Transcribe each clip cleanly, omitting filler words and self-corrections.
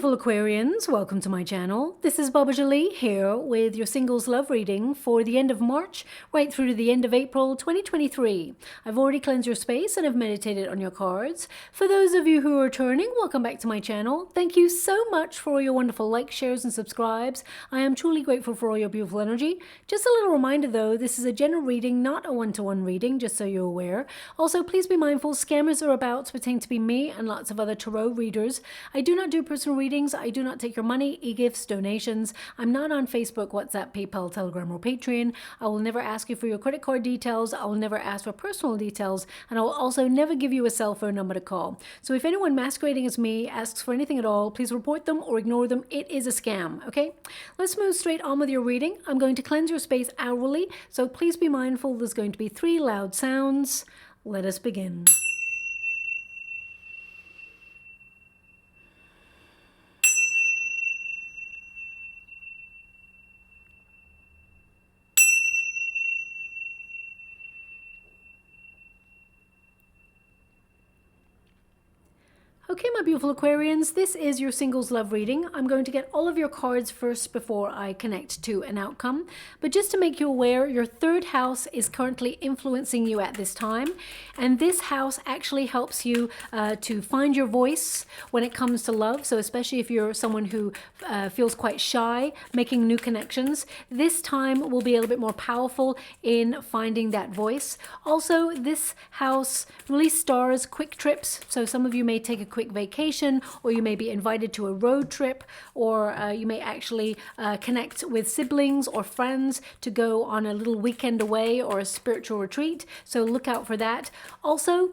beautiful Aquarians, welcome to my channel. This is Baba Jolie here with your singles love reading for the end of March right through to the end of April 2023. I've already cleansed your space and have meditated on your cards. For those of you who are returning, welcome back to my channel. Thank you so much for all your wonderful likes, shares and subscribes. I am truly grateful for all your beautiful energy. Just a little reminder though, this is a general reading, not a one-to-one reading, just so you're aware. Also, please be mindful, scammers are about to pretend to be me and lots of other tarot readers. I do not do personal readings. I do not take your money, e-gifts, donations. I'm not on Facebook, WhatsApp, PayPal, Telegram, or Patreon. I will never ask you for your credit card details. I will never ask for personal details. And I will also never give you a cell phone number to call. So if anyone masquerading as me asks for anything at all, please report them or ignore them. It is a scam, okay? Let's move straight on with your reading. I'm going to cleanse your space hourly, so please be mindful. There's going to be 3 loud sounds. Let us begin. Okay, my beautiful Aquarians, this is your singles love reading. I'm going to get all of your cards first before I connect to an outcome. But just to make you aware, your 3rd house is currently influencing you at this time. And this house actually helps you to find your voice when it comes to love. So especially if you're someone who feels quite shy, making new connections, this time will be a little bit more powerful in finding that voice. Also, this house really stars quick trips. So some of you may take a quick vacation, or you may be invited to a road trip, or you may actually connect with siblings or friends to go on a little weekend away or a spiritual retreat. So look out for that. Also,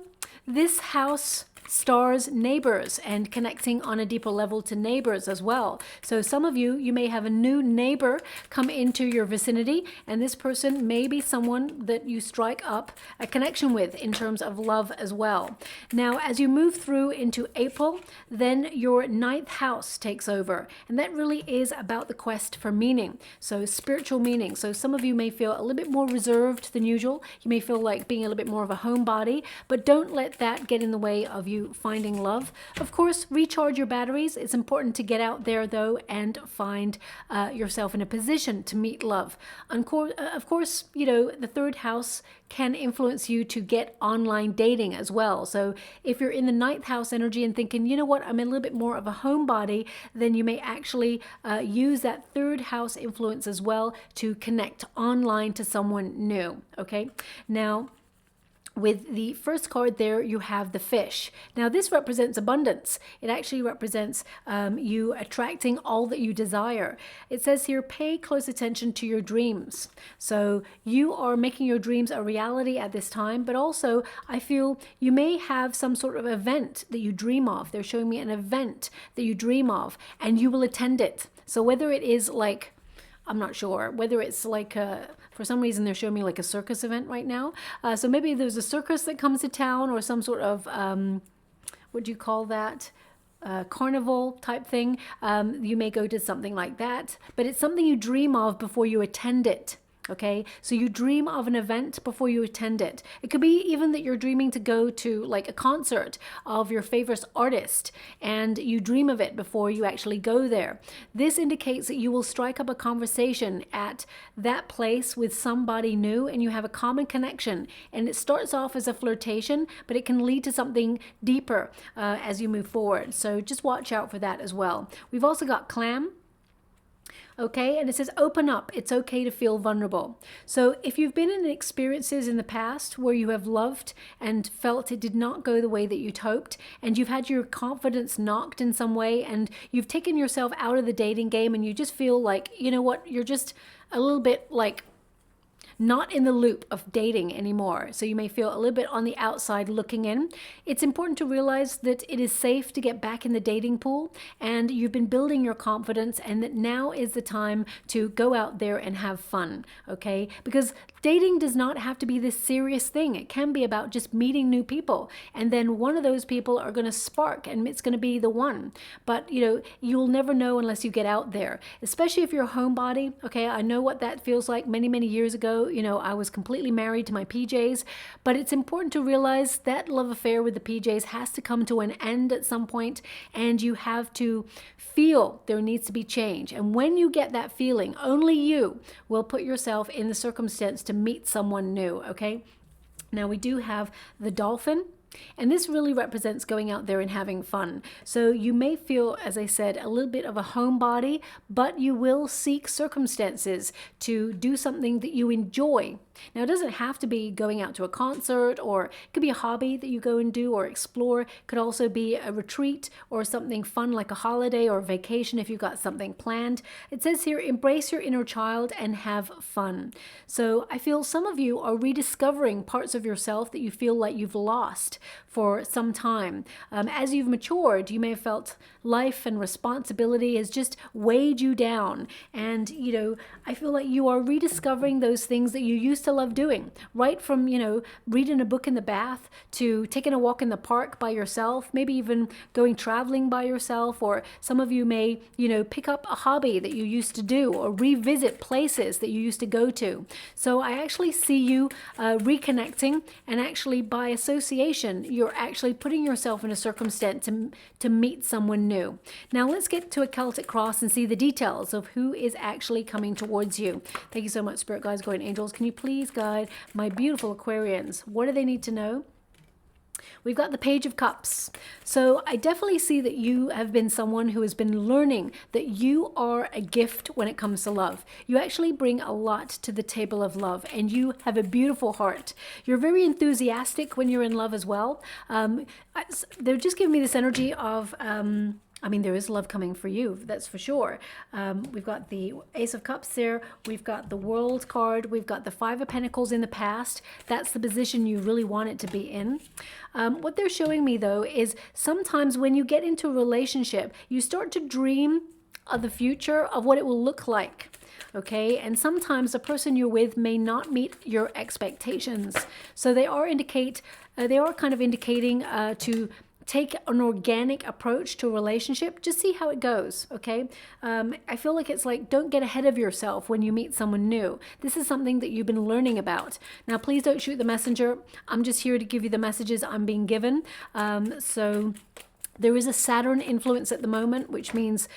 this house stars neighbors and connecting on a deeper level to neighbors as well. So some of you may have a new neighbor come into your vicinity, and this person may be someone that you strike up a connection with in terms of love as well. Now, as you move through into April, then your 9th house takes over, and that really is about the quest for meaning. So spiritual meaning. So some of you may feel a little bit more reserved than usual. You may feel like being a little bit more of a homebody, but don't let that get in the way of you finding love. Of course, recharge your batteries. It's important to get out there though and find yourself in a position to meet love. Of course, you know, the 3rd house can influence you to get online dating as well. So if you're in the 9th house energy and thinking, you know what, I'm a little bit more of a homebody, then you may actually use that 3rd house influence as well to connect online to someone new. Okay, now with the first card there, you have the fish. Now this represents abundance. It actually represents you attracting all that you desire. It says here, pay close attention to your dreams. So you are making your dreams a reality at this time, but also I feel you may have some sort of event that you dream of. They're showing me an event that you dream of, and you will attend it. So whether it is like, I'm not sure, whether it's like for some reason they're showing me like a circus event right now. So maybe there's a circus that comes to town, or some sort of, what do you call that? Carnival type thing. You may go to something like that, but it's something you dream of before you attend it. Okay, so you dream of an event before you attend it. It could be even that you're dreaming to go to like a concert of your favorite artist, and you dream of it before you actually go there. This indicates that you will strike up a conversation at that place with somebody new, and you have a common connection. And it starts off as a flirtation, but it can lead to something deeper as you move forward. So just watch out for that as well. We've also got clam. Okay, and it says open up. It's okay to feel vulnerable. So if you've been in experiences in the past where you have loved and felt it did not go the way that you'd hoped, and you've had your confidence knocked in some way, and you've taken yourself out of the dating game, and you just feel like, you know what, you're just a little bit like not in the loop of dating anymore. So you may feel a little bit on the outside looking in. It's important to realize that it is safe to get back in the dating pool, and you've been building your confidence, and that now is the time to go out there and have fun, okay? Because dating does not have to be this serious thing. It can be about just meeting new people, and then one of those people are going to spark, and it's going to be the one. But you know, you'll never know unless you get out there, especially if you're a homebody. Okay, I know what that feels like. Many years ago, you know, I was completely married to my PJs. But it's important to realize that love affair with the PJs has to come to an end at some point, and you have to feel there needs to be change. And when you get that feeling, only you will put yourself in the circumstance to meet someone new, okay? Now we do have the dolphin. And this really represents going out there and having fun. So you may feel, as I said, a little bit of a homebody, but you will seek circumstances to do something that you enjoy. Now, it doesn't have to be going out to a concert, or it could be a hobby that you go and do or explore. It could also be a retreat or something fun like a holiday or a vacation if you've got something planned. It says here, embrace your inner child and have fun. So I feel some of you are rediscovering parts of yourself that you feel like you've lost for some time. As you've matured, you may have felt life and responsibility has just weighed you down. And, you know, I feel like you are rediscovering those things that you used to love doing, right from, you know, reading a book in the bath to taking a walk in the park by yourself, maybe even going traveling by yourself, or some of you may, you know, pick up a hobby that you used to do or revisit places that you used to go to. So I actually see you reconnecting, and actually by association, you're actually putting yourself in a circumstance to meet someone new. Now let's get to a Celtic cross and see the details of who is actually coming towards you. Thank you so much, Spirit Guides, Guardian Angels. Can you please guide my beautiful Aquarians? What do they need to know? We've got the Page of Cups. So I definitely see that you have been someone who has been learning that you are a gift when it comes to love. You actually bring a lot to the table of love, and you have a beautiful heart. You're very enthusiastic when you're in love as well. They're just giving me this energy of... I mean, there is love coming for you, that's for sure. We've got the Ace of Cups there. We've got the World card. We've got the Five of Pentacles in the past. That's the position you really want it to be in. What they're showing me, though, is sometimes when you get into a relationship, you start to dream of the future, of what it will look like. Okay, and sometimes the person you're with may not meet your expectations. So they are kind of indicating to take an organic approach to a relationship. Just see how it goes, okay? I feel like it's like, don't get ahead of yourself when you meet someone new. This is something that you've been learning about. Now, please don't shoot the messenger. I'm just here to give you the messages I'm being given. So there is a Saturn influence at the moment, which means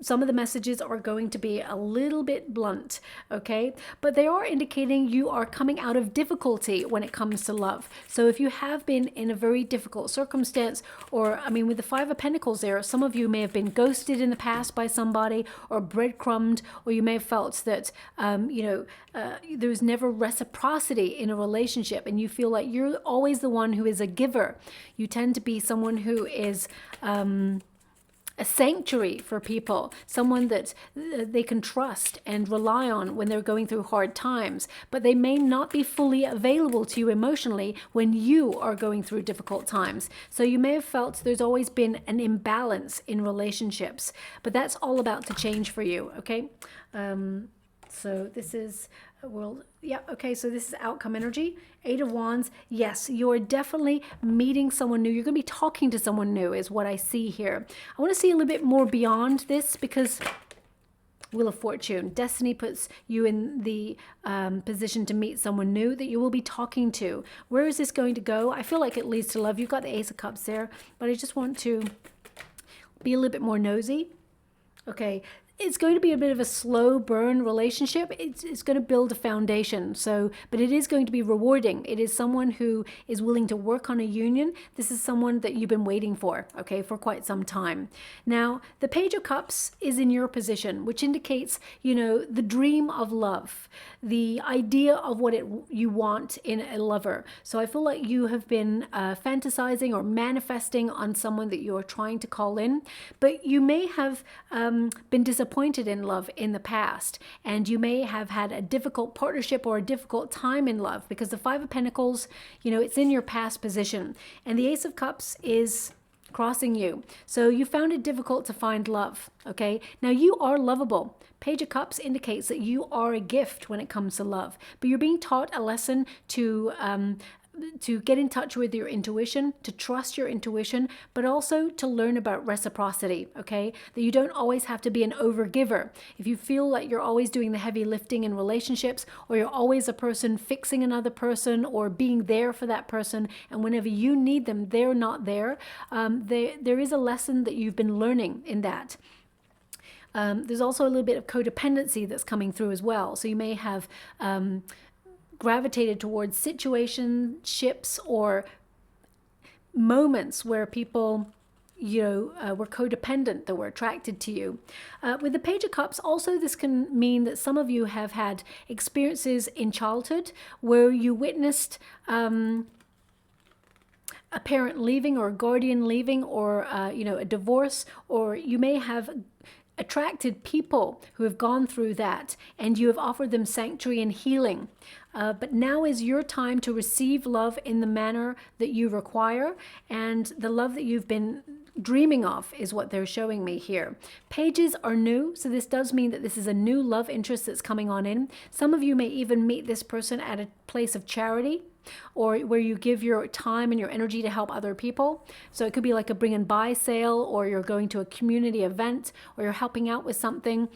some of the messages are going to be a little bit blunt, okay? But they are indicating you are coming out of difficulty when it comes to love. So if you have been in a very difficult circumstance, or, I mean, with the Five of Pentacles there, some of you may have been ghosted in the past by somebody, or breadcrumbed, or you may have felt that, there's never reciprocity in a relationship, and you feel like you're always the one who is a giver. You tend to be someone who is... a sanctuary for people, someone that they can trust and rely on when they're going through hard times, but they may not be fully available to you emotionally when you are going through difficult times. So you may have felt there's always been an imbalance in relationships, but that's all about to change for you, okay? So this is world. Yeah, okay, so this is outcome energy. Eight of Wands. Yes, you're definitely meeting someone new. You're going to be talking to someone new is what I see here. I want to see a little bit more beyond this, because Wheel of Fortune. Destiny puts you in the position to meet someone new that you will be talking to. Where is this going to go? I feel like it leads to love. You've got the Ace of Cups there, but I just want to be a little bit more nosy. Okay. It's going to be a bit of a slow burn relationship. It's going to build a foundation. So, but it is going to be rewarding. It is someone who is willing to work on a union. This is someone that you've been waiting for, okay, for quite some time. Now, the Page of Cups is in your position, which indicates, the dream of love, the idea of what you want in a lover. So I feel like you have been fantasizing or manifesting on someone that you are trying to call in, but you may have been disappointed in love in the past, and you may have had a difficult partnership or a difficult time in love, because the Five of Pentacles, it's in your past position, and the Ace of Cups is crossing you. So you found it difficult to find love, okay? Now you are lovable. Page of Cups indicates that you are a gift when it comes to love, but you're being taught a lesson to to get in touch with your intuition, to trust your intuition, but also to learn about reciprocity, okay? That you don't always have to be an overgiver. If you feel like you're always doing the heavy lifting in relationships, or you're always a person fixing another person or being there for that person, and whenever you need them, they're not there, there is a lesson that you've been learning in that. There's also a little bit of codependency that's coming through as well. So you may have gravitated towards situationships or moments where people, were codependent, that were attracted to you. With the Page of Cups, also this can mean that some of you have had experiences in childhood where you witnessed a parent leaving or a guardian leaving, or a divorce, or you may have attracted people who have gone through that, and you have offered them sanctuary and healing. But now is your time to receive love in the manner that you require, and the love that you've been dreaming of is what they're showing me here. Pages are new, so this does mean that this is a new love interest that's coming on in. Some of you may even meet this person at a place of charity, or where you give your time and your energy to help other people. So it could be like a bring and buy sale, or you're going to a community event, or you're helping out with something,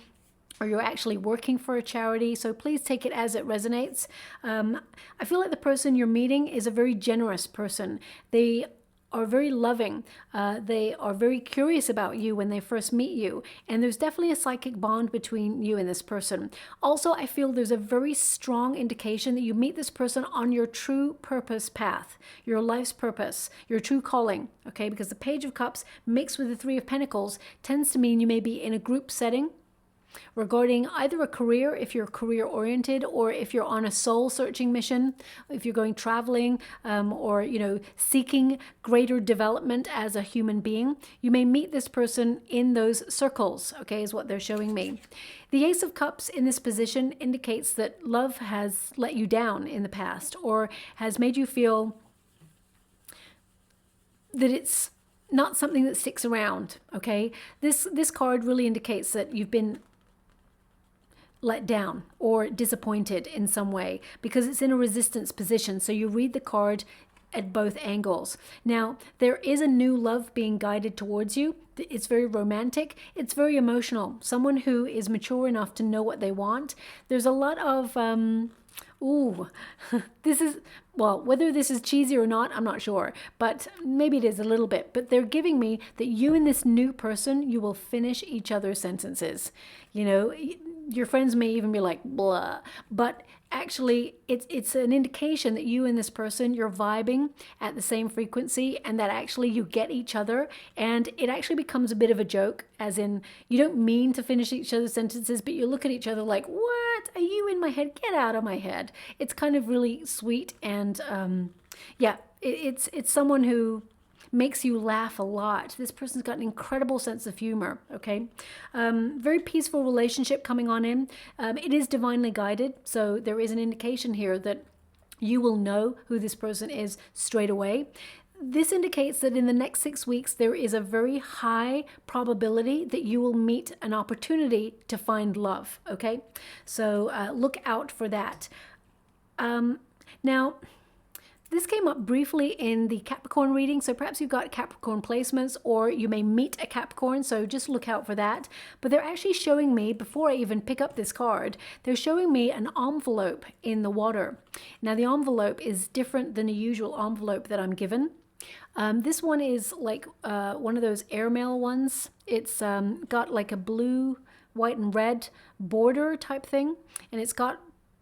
or you're actually working for a charity. So please take it as it resonates. I feel like the person you're meeting is a very generous person. They are very loving. They are very curious about you when they first meet you. And there's definitely a psychic bond between you and this person. Also, I feel there's a very strong indication that you meet this person on your true purpose path, your life's purpose, your true calling, okay? Because the Page of Cups mixed with the Three of Pentacles tends to mean you may be in a group setting regarding either a career, if you're career oriented, or if you're on a soul searching mission, if you're going traveling, or seeking greater development as a human being. You may meet this person in those circles, okay, is what they're showing me. The Ace of Cups in this position indicates that love has let you down in the past, or has made you feel that it's not something that sticks around, okay? This card really indicates that you've been let down or disappointed in some way, because it's in a resistance position. So you read the card at both angles. Now, there is a new love being guided towards you. It's very romantic. It's very emotional. Someone who is mature enough to know what they want. There's a lot of, this is, well, whether this is cheesy or not, I'm not sure, but maybe it is a little bit. But they're giving me that you and this new person, you will finish each other's sentences. Your friends may even be like, blah, but actually it's an indication that you and this person, you're vibing at the same frequency, and that actually you get each other, and it actually becomes a bit of a joke, as in you don't mean to finish each other's sentences, but you look at each other like, what are you in my head? Get out of my head. It's kind of really sweet, and it's someone who makes you laugh a lot. This person's got an incredible sense of humor, okay? Very peaceful relationship coming on in. It is divinely guided, so there is an indication here that you will know who this person is straight away. This indicates that in the next 6 weeks, there is a very high probability that you will meet an opportunity to find love, okay? So look out for that. Now, this came up briefly in the Capricorn reading, so perhaps you've got Capricorn placements, or you may meet a Capricorn, so just look out for that. But they're actually showing me, before I even pick up this card, they're showing me an envelope in the water. Now, the envelope is different than a usual envelope that I'm given. This one is like one of those airmail ones. It's got like a blue, white, and red border type thing, and it's got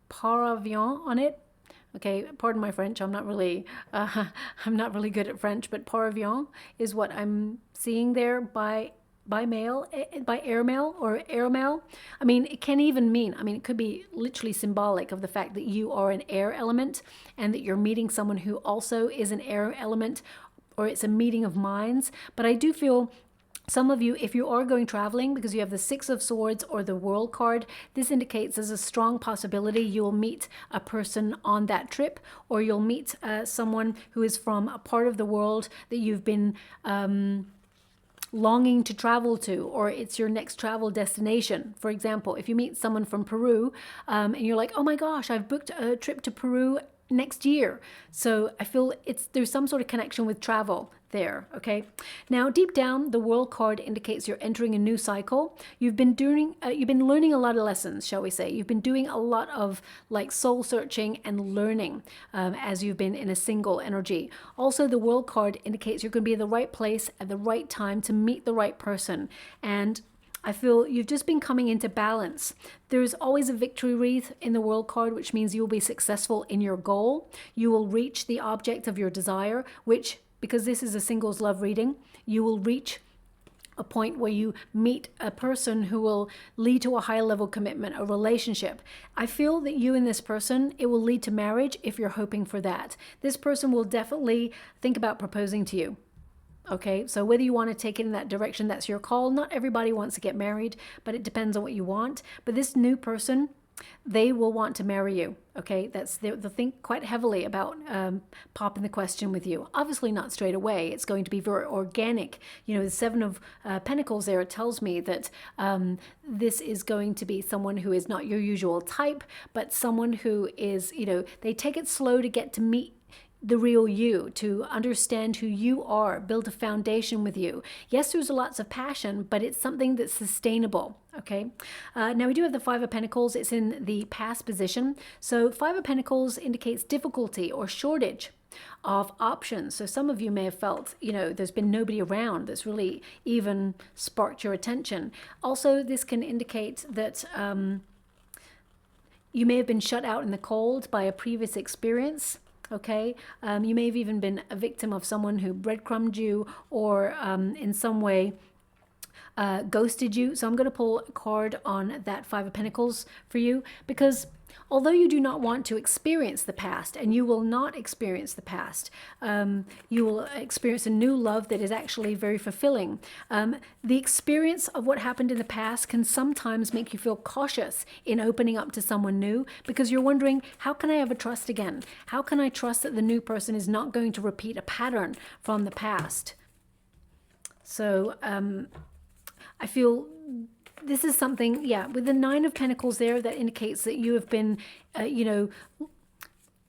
Paravion on it. Okay, pardon my French. I'm not really good at French, but Paravion is what I'm seeing there by airmail or airmail. I mean, it can even mean, it could be literally symbolic of the fact that you are an air element, and that you're meeting someone who also is an air element, or it's a meeting of minds. But I do feel some of you, if you are going traveling, because you have the Six of Swords or the World card, this indicates there's a strong possibility you will meet a person on that trip, or you'll meet someone who is from a part of the world that you've been longing to travel to, or it's your next travel destination. For example, if you meet someone from Peru and you're like, oh my gosh, I've booked a trip to Peru next year. So I feel there's some sort of connection with travel there. Okay, now deep down, the World card indicates you're entering a new cycle. You've been learning a lot of lessons, shall we say. You've been doing a lot of like soul searching and learning as you've been in a single energy. Also, the World card indicates you're going to be in the right place at the right time to meet the right person. And I feel you've just been coming into balance. There's always a victory wreath in the World card, which means you'll be successful in your goal. You will reach the object of your desire, which, because this is a singles love reading, you will reach a point where you meet a person who will lead to a high level commitment, a relationship. I feel that you and this person, it will lead to marriage if you're hoping for that. This person will definitely think about proposing to you. Okay, so whether you want to take it in that direction, that's your call. Not everybody wants to get married, but it depends on what you want. But this new person, they will want to marry you. Okay, they'll think quite heavily about popping the question with you. Obviously not straight away. It's going to be very organic. You know, the Seven of Pentacles there tells me that this is going to be someone who is not your usual type, but someone who is, you know, they take it slow to get to meet the real you, to understand who you are, build a foundation with you. Yes, there's lots of passion, but it's something that's sustainable. Okay. Now we do have the Five of Pentacles. It's in the past position. So Five of Pentacles indicates difficulty or shortage of options. So some of you may have felt, you know, there's been nobody around that's really even sparked your attention. Also, this can indicate that you may have been shut out in the cold by a previous experience. Okay, you may have even been a victim of someone who breadcrumbed you or in some way ghosted you. So I'm going to pull a card on that Five of Pentacles for you, because although you do not want to experience the past, and you will not experience the past, you will experience a new love that is actually very fulfilling. The experience of what happened in the past can sometimes make you feel cautious in opening up to someone new, because you're wondering, how can I ever trust again? How can I trust that the new person is not going to repeat a pattern from the past? So I feel this is something, yeah, with the Nine of Pentacles there, that indicates that you have been, you know,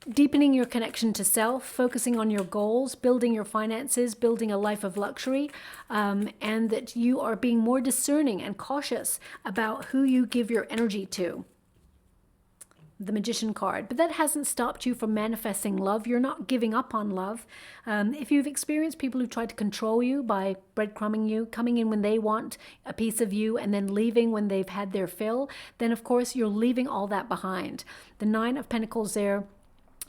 deepening your connection to self, focusing on your goals, building your finances, building a life of luxury, and that you are being more discerning and cautious about who you give your energy to. The Magician card. But that hasn't stopped you from manifesting love. You're not giving up on love. If you've experienced people who try to control you by breadcrumbing you, coming in when they want a piece of you and then leaving when they've had their fill, then of course you're leaving all that behind. The Nine of Pentacles there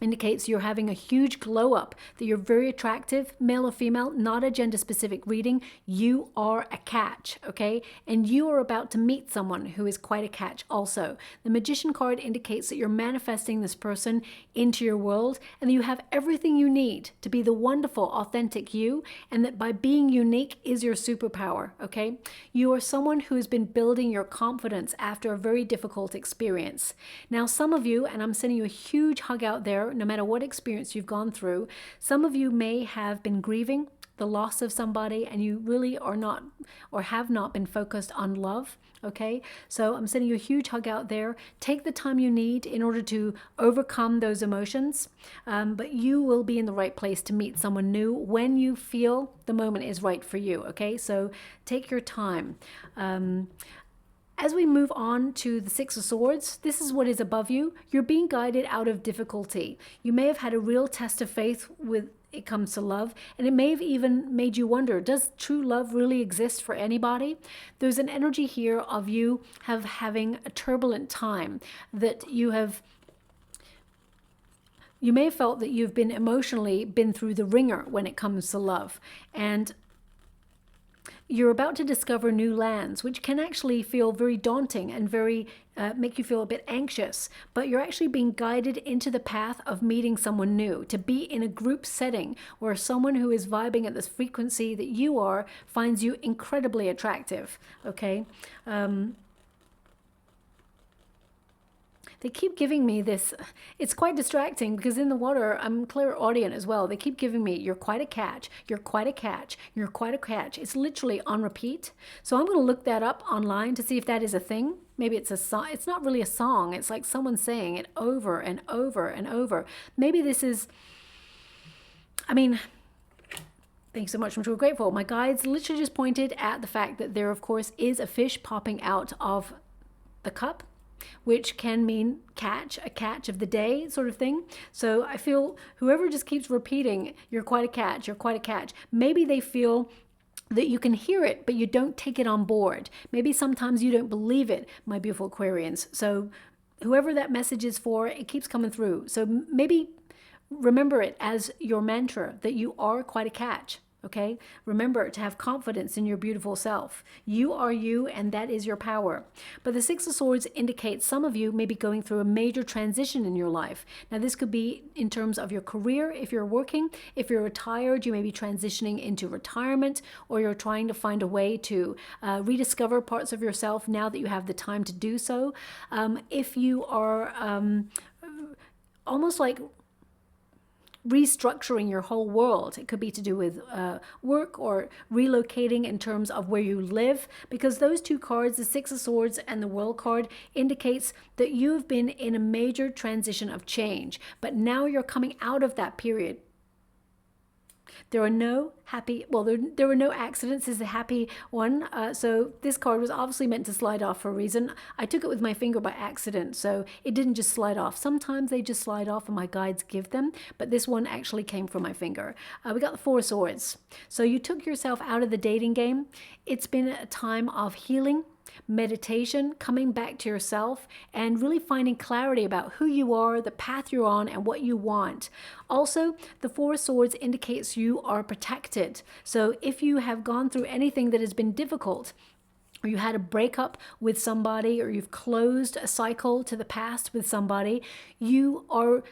indicates you're having a huge glow up, that you're very attractive, male or female, not a gender specific reading. You are a catch, okay? And you are about to meet someone who is quite a catch also. The Magician card indicates that you're manifesting this person into your world, and that you have everything you need to be the wonderful, authentic you, and that by being unique is your superpower, okay? You are someone who has been building your confidence after a very difficult experience. Now, some of you, and I'm sending you a huge hug out there, no matter what experience you've gone through, some of you may have been grieving the loss of somebody, and you really are not or have not been focused on love. Okay, so I'm sending you a huge hug out there. Take the time you need in order to overcome those emotions, but you will be in the right place to meet someone new when you feel the moment is right for you. Okay, so take your time. As we move on to the Six of Swords, this is what is above you. You're being guided out of difficulty. You may have had a real test of faith with it comes to love, and it may have even made you wonder, does true love really exist for anybody? There's an energy here of you having a turbulent time, that you may have felt that you've been emotionally been through the ringer when it comes to love, and you're about to discover new lands, which can actually feel very daunting and very make you feel a bit anxious, but you're actually being guided into the path of meeting someone new, to be in a group setting where someone who is vibing at this frequency that you are finds you incredibly attractive, okay? There's They keep giving me this. It's quite distracting because in the water, I'm clairaudient as well. They keep giving me, you're quite a catch, you're quite a catch, you're quite a catch. It's literally on repeat. So I'm going to look that up online to see if that is a thing. Maybe it's a song. It's not really a song. It's like someone saying it over and over and over. Maybe this is, I mean, thanks so much. I'm so grateful. My guides literally just pointed at the fact that there, of course, is a fish popping out of the cup, which can mean catch, a catch of the day sort of thing. So I feel whoever just keeps repeating, you're quite a catch, you're quite a catch, maybe they feel that you can hear it, but you don't take it on board. Maybe sometimes you don't believe it, my beautiful Aquarians. So whoever that message is for, it keeps coming through. So maybe remember it as your mantra that you are quite a catch. Okay, remember to have confidence in your beautiful self. You are you, and that is your power. But the Six of Swords indicates some of you may be going through a major transition in your life. Now, this could be in terms of your career. If you're working, if you're retired, you may be transitioning into retirement, or you're trying to find a way to rediscover parts of yourself now that you have the time to do so. If you are almost like restructuring your whole world. It could be to do with work or relocating in terms of where you live, because those two cards, the Six of Swords and the World card, indicates that you've been in a major transition of change, but now you're coming out of that period. There are no happy, well, there were no accidents is the happy one. So this card was obviously meant to slide off for a reason. I took it with my finger by accident, so it didn't just slide off. Sometimes they just slide off and my guides give them, but this one actually came from my finger. We got the Four of Swords. So you took yourself out of the dating game. It's been a time of healing, meditation, coming back to yourself, and really finding clarity about who you are, the path you're on, and what you want. Also, the Four of Swords indicates you are protected. So if you have gone through anything that has been difficult, or you had a breakup with somebody, or you've closed a cycle to the past with somebody, you are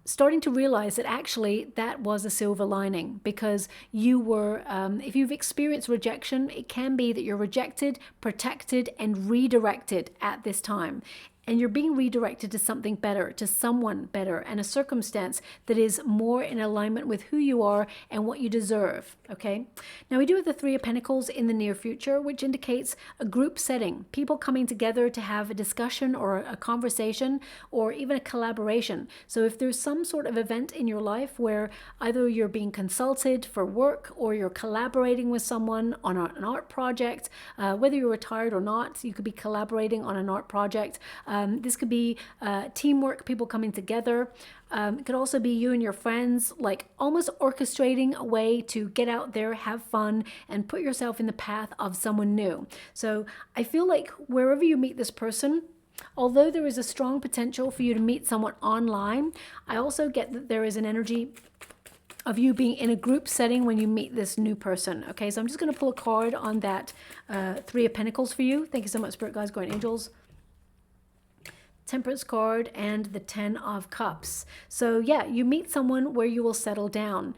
starting to realize that actually that was a silver lining, because you were, if you've experienced rejection, it can be that you're rejected, protected, and redirected at this time. And you're being redirected to something better, to someone better, and a circumstance that is more in alignment with who you are and what you deserve, okay? Now, we do have the Three of Pentacles in the near future, which indicates a group setting, people coming together to have a discussion or a conversation or even a collaboration. So if there's some sort of event in your life where either you're being consulted for work or you're collaborating with someone on an art project, whether you're retired or not, you could be collaborating on an art project. This could be teamwork, people coming together. It could also be you and your friends, like almost orchestrating a way to get out there, have fun, and put yourself in the path of someone new. So I feel like wherever you meet this person, although there is a strong potential for you to meet someone online, I also get that there is an energy of you being in a group setting when you meet this new person. Okay, so I'm just going to pull a card on that Three of Pentacles for you. Thank you so much, Spirit Guides, Guardian Angels. Temperance card and the Ten of Cups. So yeah, you meet someone where you will settle down.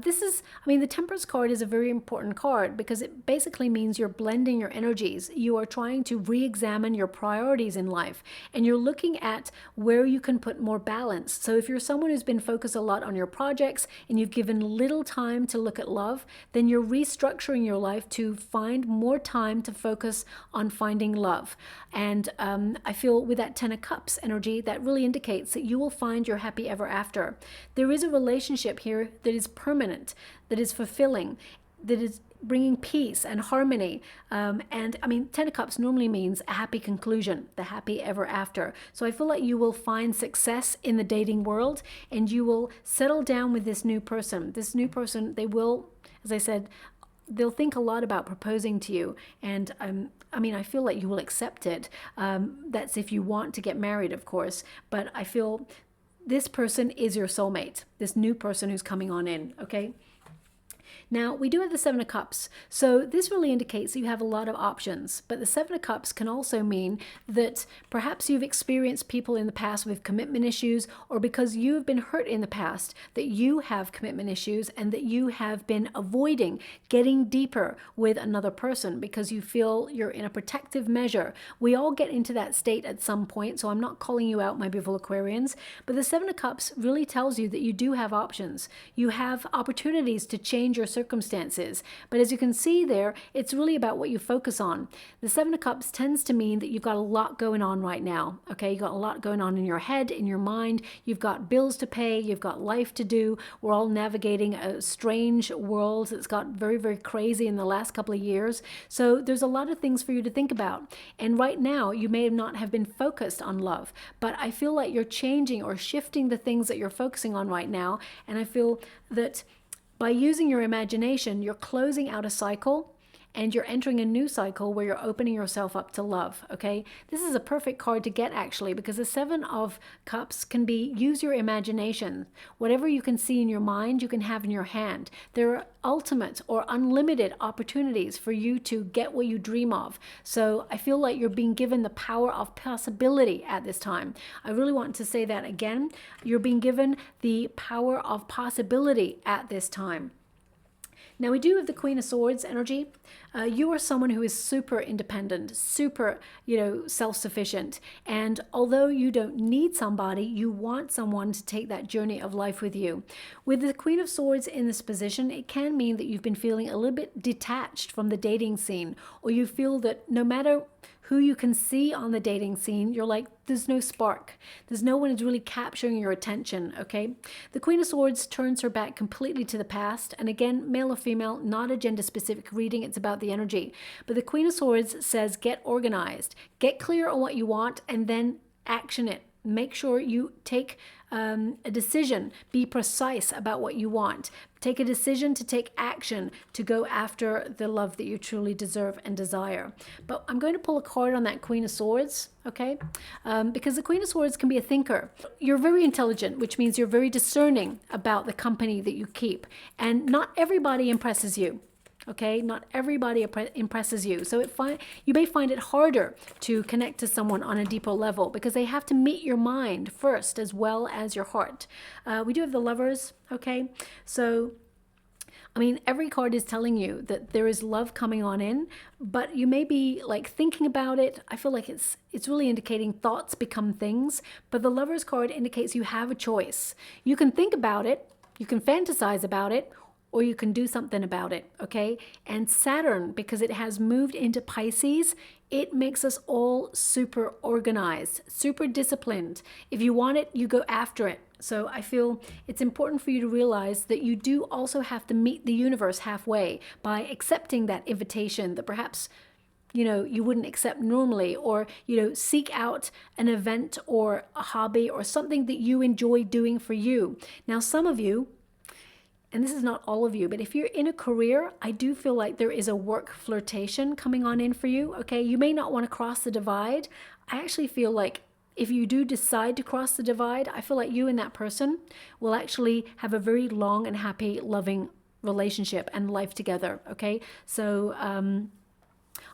This is, I mean, the Temperance card is a very important card because it basically means you're blending your energies. You are trying to re-examine your priorities in life, and you're looking at where you can put more balance. So if you're someone who's been focused a lot on your projects and you've given little time to look at love, then you're restructuring your life to find more time to focus on finding love. And I feel with that Ten of Cups energy, that really indicates that you will find your happy ever after. There is a relationship here that is permanent, that is fulfilling, that is bringing peace and harmony. And I mean, Ten of Cups normally means a happy conclusion, the happy ever after. So I feel like you will find success in the dating world, and you will settle down with this new person. This new person, they will, as I said, they'll think a lot about proposing to you. And I mean, I feel like you will accept it. That's if you want to get married, of course. But I feel this person is your soulmate, this new person who's coming on in, okay? Now, we do have the Seven of Cups, so this really indicates that you have a lot of options, but the Seven of Cups can also mean that perhaps you've experienced people in the past with commitment issues, or because you've been hurt in the past, that you have commitment issues and that you have been avoiding getting deeper with another person because you feel you're in a protective measure. We all get into that state at some point, so I'm not calling you out, my beautiful Aquarians, but the Seven of Cups really tells you that you do have options. You have opportunities to change your circumstances, but as you can see there, it's really about what you focus on. The Seven of Cups tends to mean that you've got a lot going on right now, okay? You've got a lot going on in your head, in your mind, you've got bills to pay, you've got life to do. We're all navigating a strange world that's got very, very crazy in the last couple of years, so there's a lot of things for you to think about, and right now you may not have been focused on love, but I feel like you're changing or shifting the things that you're focusing on right now, and I feel that by using your imagination, you're closing out a cycle and you're entering a new cycle where you're opening yourself up to love, okay? This is a perfect card to get, actually, because the Seven of Cups can be, use your imagination. Whatever you can see in your mind, you can have in your hand. There are ultimate or unlimited opportunities for you to get what you dream of. So I feel like you're being given the power of possibility at this time. I really want to say that again. You're being given the power of possibility at this time. Now we do have the Queen of Swords energy. You are someone who is super independent, super, self-sufficient. And although you don't need somebody, you want someone to take that journey of life with you. With the Queen of Swords in this position, it can mean that you've been feeling a little bit detached from the dating scene, or you feel that no matter who you can see on the dating scene, you're like, there's no spark. There's no one who's really capturing your attention, okay? The Queen of Swords turns her back completely to the past. And again, male or female, not a gender-specific reading. It's about the energy. But the Queen of Swords says, get organized. Get clear on what you want and then action it. Make sure you take a decision. Be precise about what you want. Take a decision to take action to go after the love that you truly deserve and desire. But I'm going to pull a card on that Queen of Swords, okay? Because the Queen of Swords can be a thinker. You're very intelligent, which means you're very discerning about the company that you keep. And not everybody impresses you. Okay, not everybody impresses you. So you may find it harder to connect to someone on a deeper level because they have to meet your mind first as well as your heart. We do have the Lovers, okay? So, I mean, every card is telling you that there is love coming on in, but you may be like thinking about it. I feel like it's really indicating thoughts become things, but the Lovers card indicates you have a choice. You can think about it, you can fantasize about it, or you can do something about it, okay? And Saturn, because it has moved into Pisces, it makes us all super organized, super disciplined. If you want it, you go after it. So I feel it's important for you to realize that you do also have to meet the universe halfway by accepting that invitation that perhaps you wouldn't accept normally, or, seek out an event or a hobby or something that you enjoy doing for you. Now, some of you, and this is not all of you, but if you're in a career, I do feel like there is a work flirtation coming on in for you, okay? You may not want to cross the divide. I actually feel like if you do decide to cross the divide, I feel like you and that person will actually have a very long and happy, loving relationship and life together, okay? So,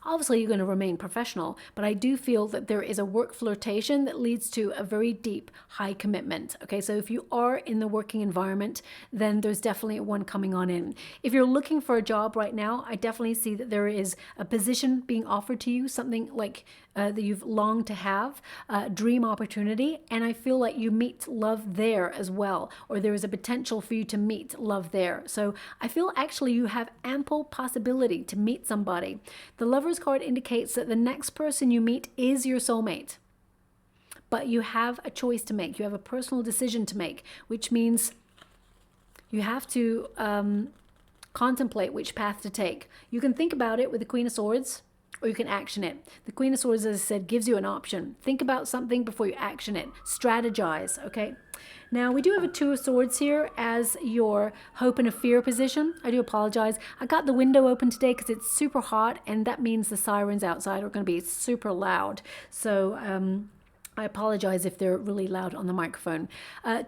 obviously, you're going to remain professional, but I do feel that there is a work flirtation that leads to a very deep, high commitment. Okay, so if you are in the working environment, then there's definitely one coming on in. If you're looking for a job right now, I definitely see that there is a position being offered to you, something like that you've longed to have, a dream opportunity, and I feel like you meet love there as well, or there is a potential for you to meet love there. So I feel actually you have ample possibility to meet somebody. The Lovers card indicates that the next person you meet is your soulmate, but you have a choice to make. You have a personal decision to make, which means you have to contemplate which path to take. You can think about it with the Queen of Swords, or you can action it. The Queen of Swords, as I said, gives you an option. Think about something before you action it. Strategize, okay? Now, we do have a Two of Swords here as your hope and a fear position. I do apologize. I got the window open today because it's super hot, and that means the sirens outside are going to be super loud. So, I apologize if they're really loud on the microphone.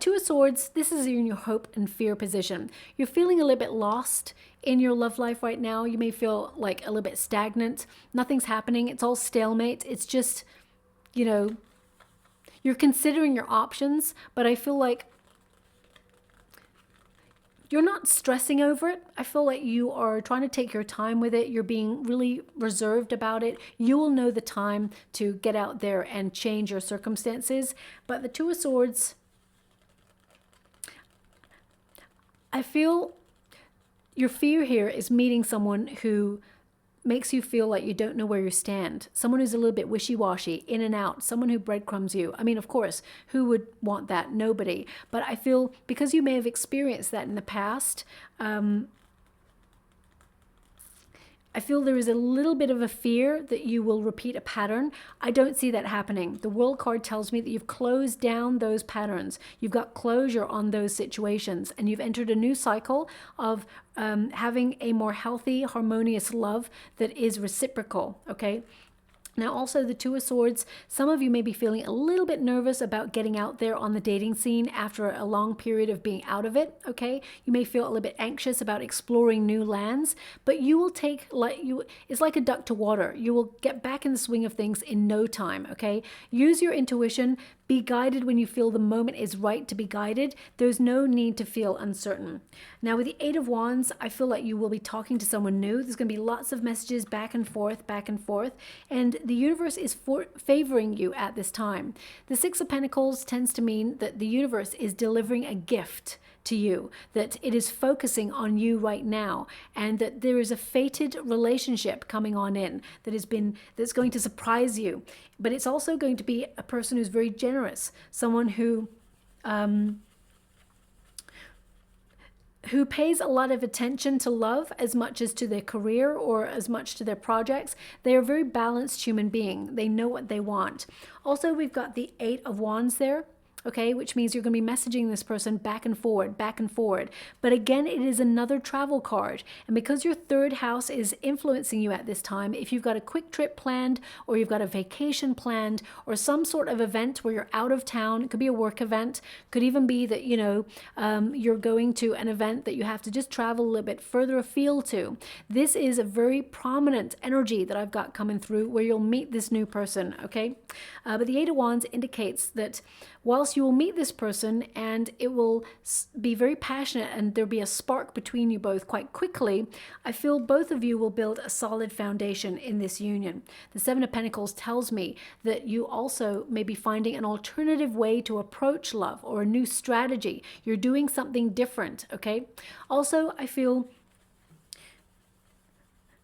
Two of Swords, this is in your hope and fear position. You're feeling a little bit lost in your love life right now. You may feel like a little bit stagnant. Nothing's happening. It's all stalemate. It's just, you know, you're considering your options, but I feel like you're not stressing over it. I feel like you are trying to take your time with it. You're being really reserved about it. You will know the time to get out there and change your circumstances. But the Two of Swords, I feel your fear here is meeting someone who makes you feel like you don't know where you stand. Someone who's a little bit wishy-washy, in and out, someone who breadcrumbs you. I mean, of course, who would want that? Nobody. But I feel because you may have experienced that in the past, I feel there is a little bit of a fear that you will repeat a pattern. I don't see that happening. The World card tells me that you've closed down those patterns. You've got closure on those situations, and you've entered a new cycle of having a more healthy, harmonious love that is reciprocal, okay? Now, also the Two of Swords, some of you may be feeling a little bit nervous about getting out there on the dating scene after a long period of being out of it, okay? You may feel a little bit anxious about exploring new lands, but you will take, it's like a duck to water. You will get back in the swing of things in no time, okay? Use your intuition. Be guided when you feel the moment is right to be guided. There's no need to feel uncertain. Now, with the Eight of Wands, I feel like you will be talking to someone new. There's going to be lots of messages back and forth, and the universe is favoring you at this time. The Six of Pentacles tends to mean that the universe is delivering a gift to you, that it is focusing on you right now, and that there is a fated relationship coming on in that's going to surprise you. But it's also going to be a person who's very generous, someone who pays a lot of attention to love as much as to their career or as much to their projects. They are a very balanced human being. They know what they want. Also, we've got the Eight of Wands there. Okay, which means you're going to be messaging this person back and forward, back and forward. But again, it is another travel card. And because your third house is influencing you at this time, if you've got a quick trip planned, or you've got a vacation planned, or some sort of event where you're out of town, it could be a work event, could even be that, you know, you're going to an event that you have to just travel a little bit further afield to. This is a very prominent energy that I've got coming through where you'll meet this new person, okay? But the Eight of Wands indicates that whilst you will meet this person and it will be very passionate and there'll be a spark between you both quite quickly, I feel both of you will build a solid foundation in this union. The Seven of Pentacles tells me that you also may be finding an alternative way to approach love or a new strategy. You're doing something different, okay? Also, I feel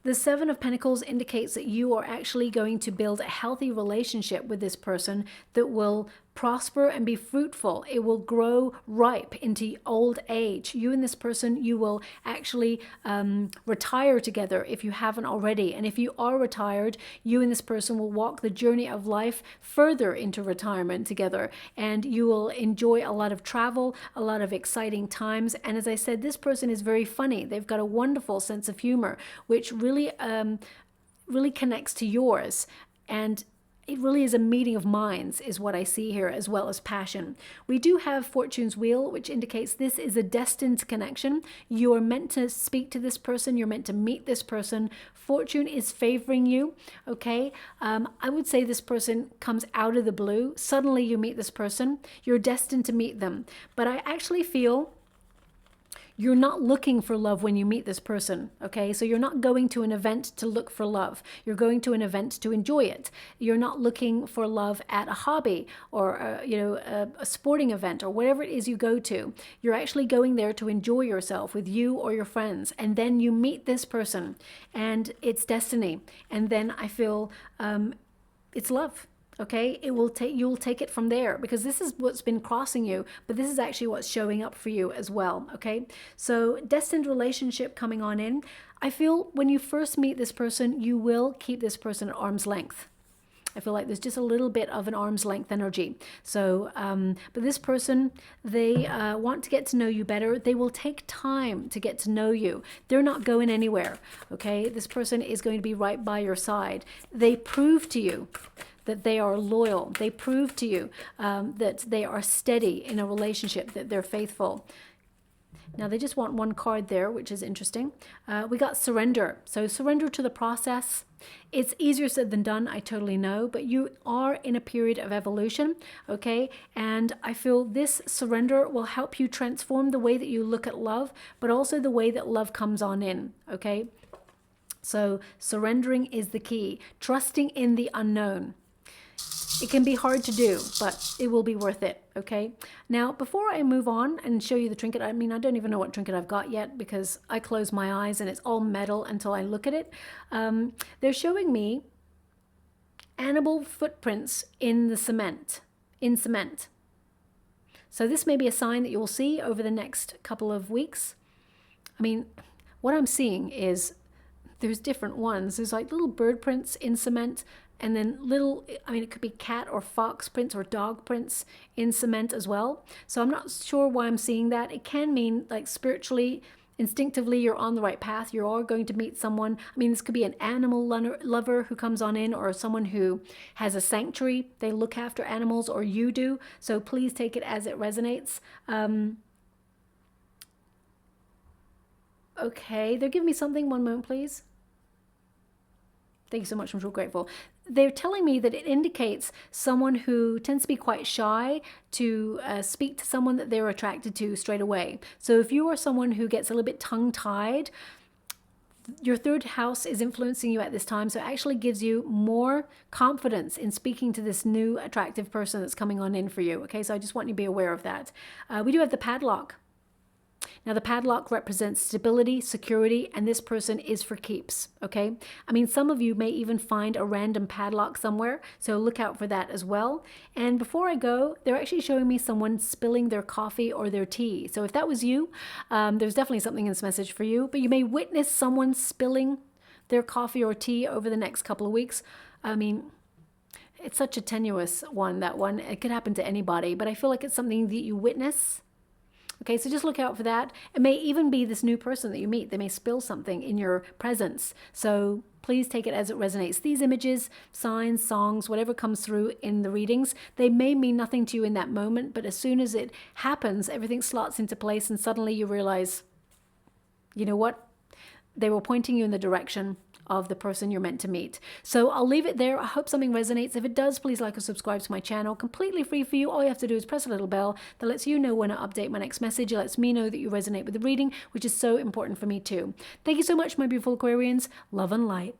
the Seven of Pentacles indicates that you are actually going to build a healthy relationship with this person that will prosper and be fruitful. It will grow ripe into old age. You and this person, you will actually retire together if you haven't already. And if you are retired, you and this person will walk the journey of life further into retirement together. And you will enjoy a lot of travel, a lot of exciting times. And as I said, this person is very funny. They've got a wonderful sense of humor, which really connects to yours. And it really is a meeting of minds is what I see here, as well as passion. We do have Fortune's Wheel, which indicates this is a destined connection. You are meant to speak to this person. You're meant to meet this person. Fortune is favoring you, okay? I would say this person comes out of the blue. Suddenly you meet this person. You're destined to meet them. But I actually feel you're not looking for love when you meet this person, okay? So you're not going to an event to look for love. You're going to an event to enjoy it. You're not looking for love at a hobby or a sporting event or whatever it is you go to. You're actually going there to enjoy yourself with you or your friends. And then you meet this person and it's destiny. And then I feel it's love. Okay, you'll take it from there, because this is what's been crossing you, but this is actually what's showing up for you as well. Okay, so destined relationship coming on in. I feel when you first meet this person, you will keep this person at arm's length. I feel like there's just a little bit of an arm's length energy. So, but this person, they want to get to know you better. They will take time to get to know you. They're not going anywhere, okay? This person is going to be right by your side. They prove to you that they are loyal. They prove to you that they are steady in a relationship, that they're faithful. Now, they just want one card there, which is interesting. We got surrender. So surrender to the process. It's easier said than done, I totally know, but you are in a period of evolution, okay? And I feel this surrender will help you transform the way that you look at love, but also the way that love comes on in, okay? So surrendering is the key. Trusting in the unknown. It can be hard to do, but it will be worth it, okay? Now, before I move on and show you the trinket, I mean, I don't even know what trinket I've got yet because I close my eyes and it's all metal until I look at it. They're showing me animal footprints in the cement, So this may be a sign that you will see over the next couple of weeks. I mean, what I'm seeing is there's different ones. There's like little bird prints in cement, and then little, I mean, it could be cat or fox prints or dog prints in cement as well. So I'm not sure why I'm seeing that. It can mean like spiritually, instinctively, you're on the right path. You are going to meet someone. I mean, this could be an animal lover who comes on in, or someone who has a sanctuary. They look after animals, or you do. So please take it as it resonates. Okay, they're giving me something. One moment, please. Thank you so much. I'm so grateful. They're telling me that it indicates someone who tends to be quite shy to speak to someone that they're attracted to straight away. So if you are someone who gets a little bit tongue-tied, your third house is influencing you at this time. So it actually gives you more confidence in speaking to this new attractive person that's coming on in for you. Okay, so I just want you to be aware of that. We do have the padlock. Now, the padlock represents stability, security, and this person is for keeps, okay? I mean, some of you may even find a random padlock somewhere, so look out for that as well. And before I go, they're actually showing me someone spilling their coffee or their tea. So if that was you, there's definitely something in this message for you, but you may witness someone spilling their coffee or tea over the next couple of weeks. I mean, it's such a tenuous one, that one. It could happen to anybody, but I feel like it's something that you witness. Okay, so just look out for that. It may even be this new person that you meet. They may spill something in your presence. So please take it as it resonates. These images, signs, songs, whatever comes through in the readings, they may mean nothing to you in that moment, but as soon as it happens, everything slots into place and suddenly you realize, you know what? They were pointing you in the direction of the person you're meant to meet. So I'll leave it there. I hope something resonates. If it does, please like or subscribe to my channel. Completely free for you. All you have to do is press a little bell that lets you know when I update my next message. It lets me know that you resonate with the reading, which is so important for me too. Thank you so much, my beautiful Aquarians. Love and light.